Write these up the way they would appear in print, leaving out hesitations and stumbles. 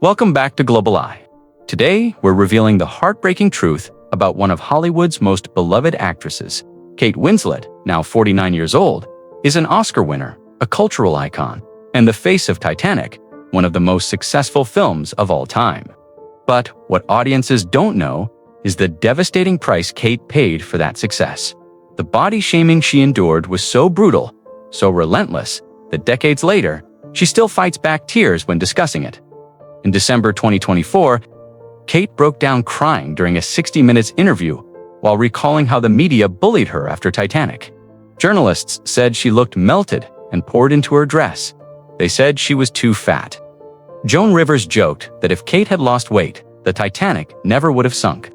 Welcome back to Global Eye. Today, we're revealing the heartbreaking truth about one of Hollywood's most beloved actresses. Kate Winslet, now 49 years old, is an Oscar winner, a cultural icon, and the face of Titanic, one of the most successful films of all time. But what audiences don't know is the devastating price Kate paid for that success. The body shaming she endured was so brutal, so relentless, that decades later, she still fights back tears when discussing it. In December 2024, Kate broke down crying during a 60 Minutes interview while recalling how the media bullied her after Titanic. Journalists said she looked melted and poured into her dress. They said she was too fat. Joan Rivers joked that if Kate had lost weight, the Titanic never would have sunk.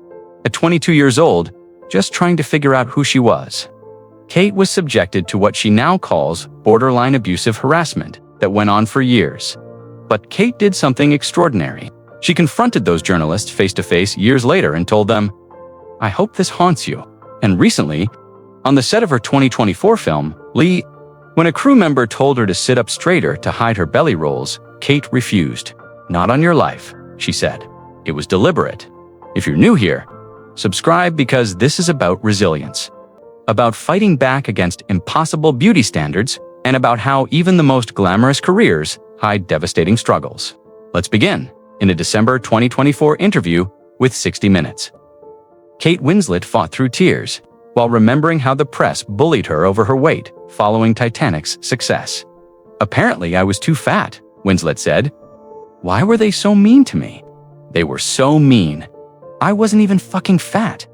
At 22 years old, just trying to figure out who she was, Kate was subjected to what she now calls borderline abusive harassment that went on for years. But Kate did something extraordinary. She confronted those journalists face-to-face years later and told them, "I hope this haunts you." And recently, on the set of her 2024 film, Lee, when a crew member told her to sit up straighter to hide her belly rolls, Kate refused. "Not on your life," she said. It was deliberate. If you're new here, subscribe because this is about resilience, about fighting back against impossible beauty standards, and about how even the most glamorous careers hide devastating struggles. Let's begin. In a December 2024 interview with 60 Minutes, Kate Winslet fought through tears while remembering how the press bullied her over her weight following Titanic's success. "Apparently, I was too fat," Winslet said. "Why were they so mean to me? They were so mean. I wasn't even fucking fat.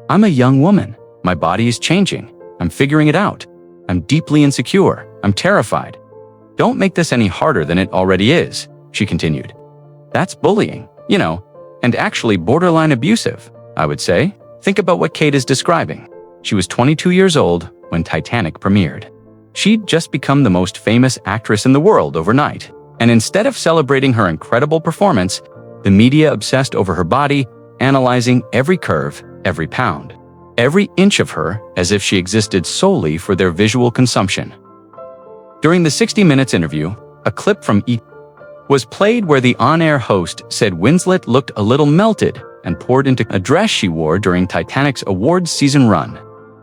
I'm a young woman. My body is changing. I'm figuring it out. I'm deeply insecure. I'm terrified. Don't make this any harder than it already is," she continued. "That's bullying, and actually borderline abusive, I would say." Think about what Kate is describing. She was 22 years old when Titanic premiered. She'd just become the most famous actress in the world overnight. And instead of celebrating her incredible performance, the media obsessed over her body, analyzing every curve, every pound, every inch of her as if she existed solely for their visual consumption. During the 60 Minutes interview, a clip from E! Was played where the on-air host said Winslet looked a little melted and poured into a dress she wore during Titanic's awards season run.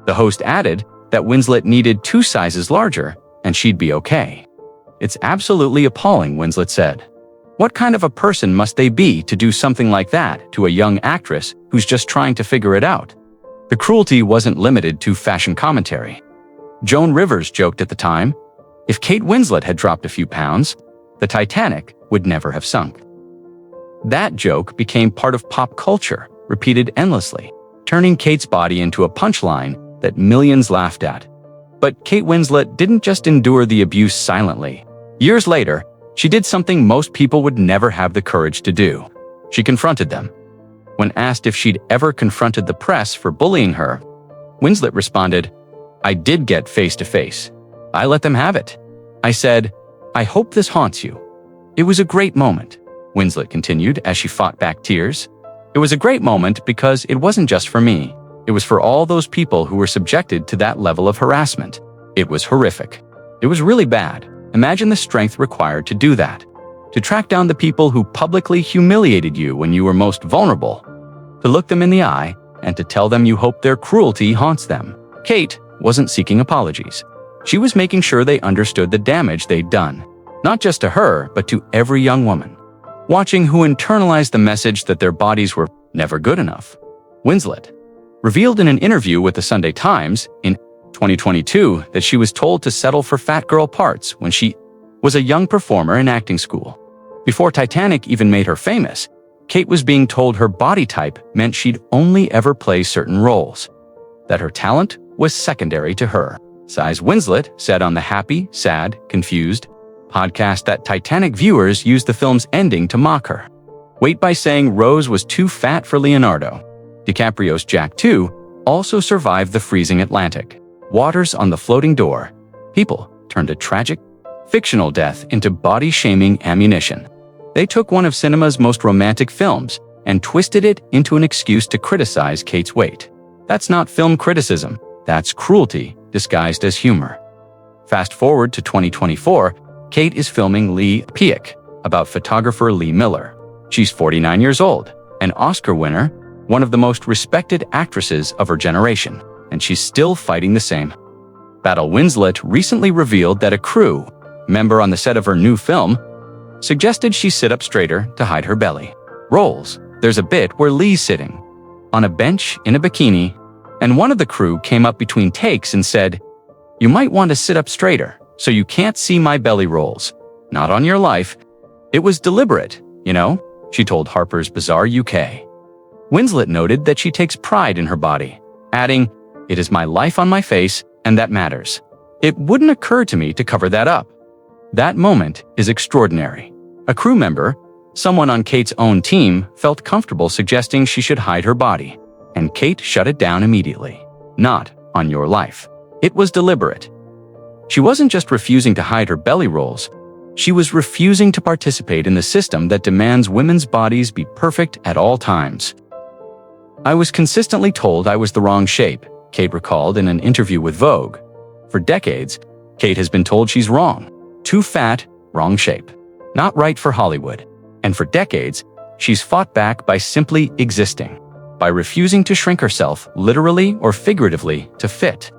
The host added that Winslet needed 2 sizes larger and she'd be okay. "It's absolutely appalling," Winslet said. "What kind of a person must they be to do something like that to a young actress who's just trying to figure it out?" The cruelty wasn't limited to fashion commentary. Joan Rivers joked at the time, if Kate Winslet had dropped a few pounds, the Titanic would never have sunk. That joke became part of pop culture, repeated endlessly, turning Kate's body into a punchline that millions laughed at. But Kate Winslet didn't just endure the abuse silently. Years later, she did something most people would never have the courage to do. She confronted them. When asked if she'd ever confronted the press for bullying her, Winslet responded, "I did get face-to-face. I let them have it. I said, 'I hope this haunts you.' It was a great moment," Winslet continued as she fought back tears. "It was a great moment because it wasn't just for me. It was for all those people who were subjected to that level of harassment. It was horrific. It was really bad. Imagine the strength required to do that. To track down the people who publicly humiliated you when you were most vulnerable. To look them in the eye and to tell them you hope their cruelty haunts them." Kate wasn't seeking apologies. She was making sure they understood the damage they'd done, not just to her, but to every young woman watching who internalized the message that their bodies were never good enough. Winslet revealed in an interview with the Sunday Times in 2022 that she was told to settle for fat girl parts when she was a young performer in acting school. Before Titanic even made her famous, Kate was being told her body type meant she'd only ever play certain roles, that her talent was secondary to her size. Winslet said on the Happy, Sad, Confused podcast that Titanic viewers used the film's ending to mock her weight by saying Rose was too fat for Leonardo. DiCaprio's Jack 2 also survived the freezing Atlantic waters on the floating door. People turned a tragic, fictional death into body-shaming ammunition. They took one of cinema's most romantic films and twisted it into an excuse to criticize Kate's weight. That's not film criticism. That's cruelty disguised as humor. Fast forward to 2024, Kate is filming Lee Piak about photographer Lee Miller. She's 49 years old, an Oscar winner, one of the most respected actresses of her generation, and she's still fighting the same battle. Winslet recently revealed that a crew member on the set of her new film suggested she sit up straighter to hide her belly rolls. There's a bit where Lee's sitting on a bench in a bikini, and one of the crew came up between takes and said, "You might want to sit up straighter so you can't see my belly rolls. Not on your life. It was deliberate, you know," she told Harper's Bazaar UK. Winslet noted that she takes pride in her body, adding, "It is my life on my face, and that matters. It wouldn't occur to me to cover that up." That moment is extraordinary. A crew member, someone on Kate's own team, felt comfortable suggesting she should hide her body, and Kate shut it down immediately. "Not on your life. It was deliberate." She wasn't just refusing to hide her belly rolls, she was refusing to participate in the system that demands women's bodies be perfect at all times. "I was consistently told I was the wrong shape," Kate recalled in an interview with Vogue. For decades, Kate has been told she's wrong. Too fat, wrong shape. Not right for Hollywood. And for decades, she's fought back by simply existing, by refusing to shrink herself literally or figuratively to fit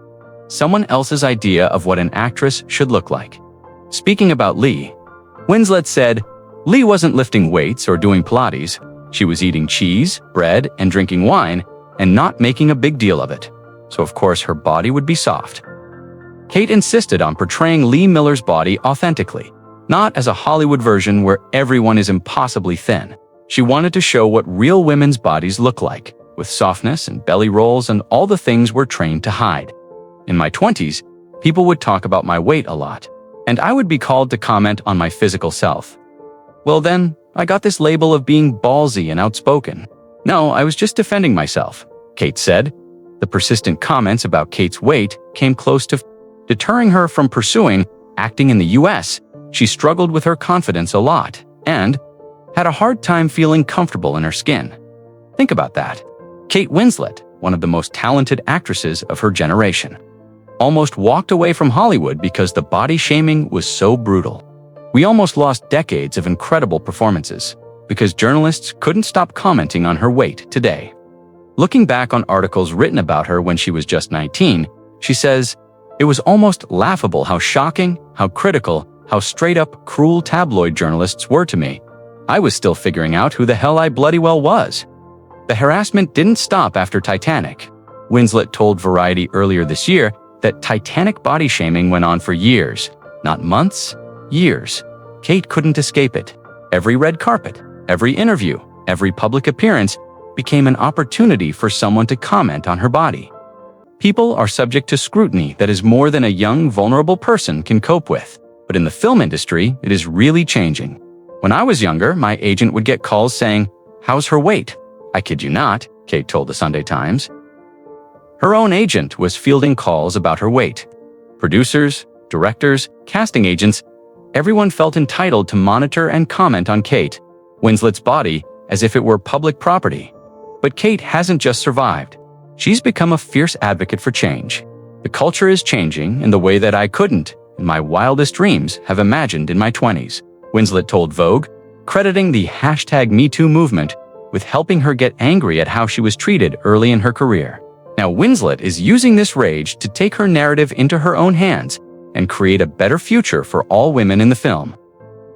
someone else's idea of what an actress should look like. Speaking about Lee, Winslet said, "Lee wasn't lifting weights or doing Pilates. She was eating cheese, bread, and drinking wine, and not making a big deal of it. So of course her body would be soft." Kate insisted on portraying Lee Miller's body authentically, not as a Hollywood version where everyone is impossibly thin. She wanted to show what real women's bodies look like, with softness and belly rolls and all the things we're trained to hide. "In my 20s, people would talk about my weight a lot, and I would be called to comment on my physical self. Well then, I got this label of being ballsy and outspoken. No, I was just defending myself," Kate said. The persistent comments about Kate's weight came close to deterring her from pursuing acting in the US. She struggled with her confidence a lot and had a hard time feeling comfortable in her skin. Think about that. Kate Winslet, one of the most talented actresses of her generation, almost walked away from Hollywood because the body shaming was so brutal. We almost lost decades of incredible performances because journalists couldn't stop commenting on her weight today. Looking back on articles written about her when she was just 19, she says, "It was almost laughable how shocking, how critical, how straight-up cruel tabloid journalists were to me. I was still figuring out who the hell I bloody well was." The harassment didn't stop after Titanic. Winslet told Variety earlier this year that Titanic body shaming went on for years, not months, years. Kate couldn't escape it. Every red carpet, every interview, every public appearance became an opportunity for someone to comment on her body. People are subject to scrutiny that is more than a young, vulnerable person can cope with. But in the film industry, it is really changing. When I was younger, my agent would get calls saying, "How's her weight?" I kid you not, Kate told the Sunday Times. Her own agent was fielding calls about her weight. Producers, directors, casting agents, everyone felt entitled to monitor and comment on Kate Winslet's body as if it were public property. But Kate hasn't just survived. She's become a fierce advocate for change. The culture is changing in the way that I couldn't, in my wildest dreams, have imagined in my 20s, Winslet told Vogue, crediting the #MeToo movement with helping her get angry at how she was treated early in her career. Now Winslet is using this rage to take her narrative into her own hands and create a better future for all women in the film.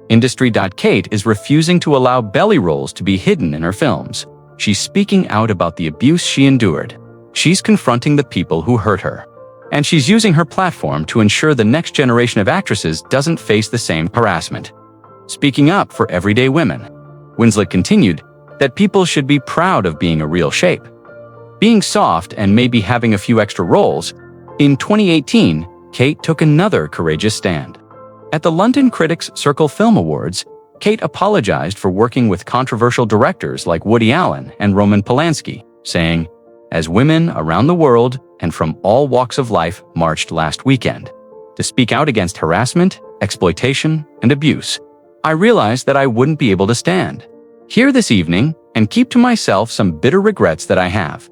Industry.Kate is refusing to allow belly rolls to be hidden in her films. She's speaking out about the abuse she endured. She's confronting the people who hurt her. And she's using her platform to ensure the next generation of actresses doesn't face the same harassment. Speaking up for everyday women, Winslet continued that people should be proud of being a real shape. Being soft and maybe having a few extra rolls. In 2018, Kate took another courageous stand. At the London Critics' Circle Film Awards, Kate apologized for working with controversial directors like Woody Allen and Roman Polanski, saying, "As women around the world and from all walks of life marched last weekend to speak out against harassment, exploitation, and abuse, I realized that I wouldn't be able to stand here this evening and keep to myself some bitter regrets that I have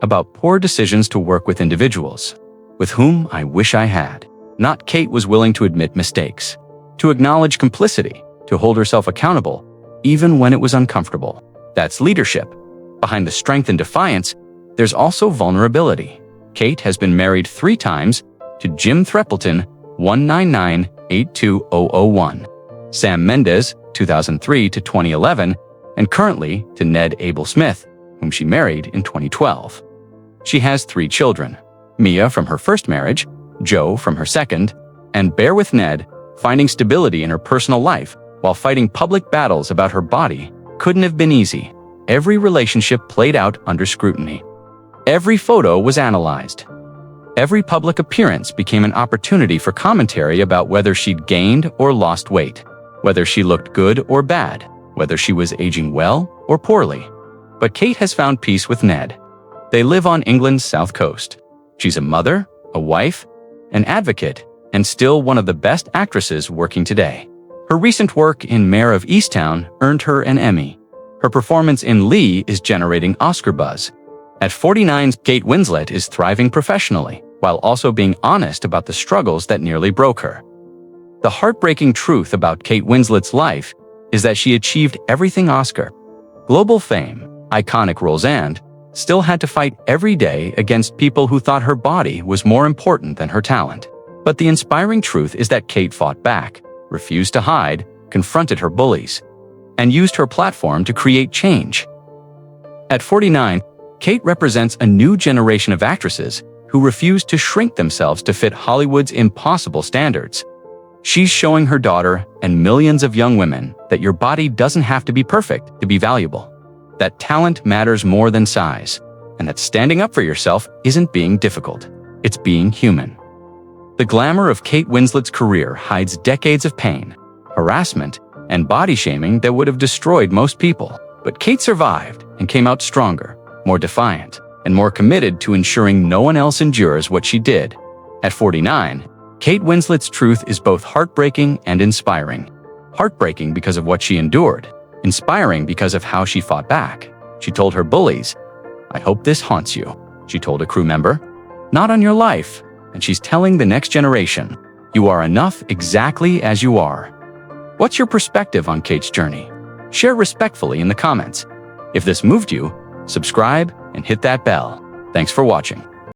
about poor decisions to work with individuals with whom I wish I had." Not Kate was willing to admit mistakes, to acknowledge complicity, to hold herself accountable, even when it was uncomfortable. That's leadership. Behind the strength and defiance, there's also vulnerability. Kate has been married 3 times to Jim Threppleton, 199-82001, Sam Mendes, 2003 to 2011, and currently to Ned Abel Smith, whom she married in 2012. She has 3 children, Mia from her first marriage, Joe from her second, and bear with Ned, finding stability in her personal life while fighting public battles about her body couldn't have been easy. Every relationship played out under scrutiny. Every photo was analyzed. Every public appearance became an opportunity for commentary about whether she'd gained or lost weight, whether she looked good or bad, whether she was aging well or poorly. But Kate has found peace with Ned. They live on England's south coast. She's a mother, a wife, an advocate, and still one of the best actresses working today. Her recent work in Mayor of Easttown earned her an Emmy. Her performance in Lee is generating Oscar buzz. At 49, Kate Winslet is thriving professionally, while also being honest about the struggles that nearly broke her. The heartbreaking truth about Kate Winslet's life is that she achieved everything Oscar, global fame, iconic roles, and still had to fight every day against people who thought her body was more important than her talent. But the inspiring truth is that Kate fought back, refused to hide, confronted her bullies, and used her platform to create change. At 49, Kate represents a new generation of actresses who refuse to shrink themselves to fit Hollywood's impossible standards. She's showing her daughter and millions of young women that your body doesn't have to be perfect to be valuable, that talent matters more than size, and that standing up for yourself isn't being difficult, it's being human. The glamour of Kate Winslet's career hides decades of pain, harassment, and body shaming that would have destroyed most people. But Kate survived and came out stronger, more defiant, and more committed to ensuring no one else endures what she did. At 49, Kate Winslet's truth is both heartbreaking and inspiring. Heartbreaking because of what she endured, inspiring because of how she fought back. She told her bullies, "I hope this haunts you." She told a crew member, "Not on your life." And she's telling the next generation, "You are enough exactly as you are." What's your perspective on Kate's journey? Share respectfully in the comments. If this moved you, subscribe and hit that bell. Thanks for watching.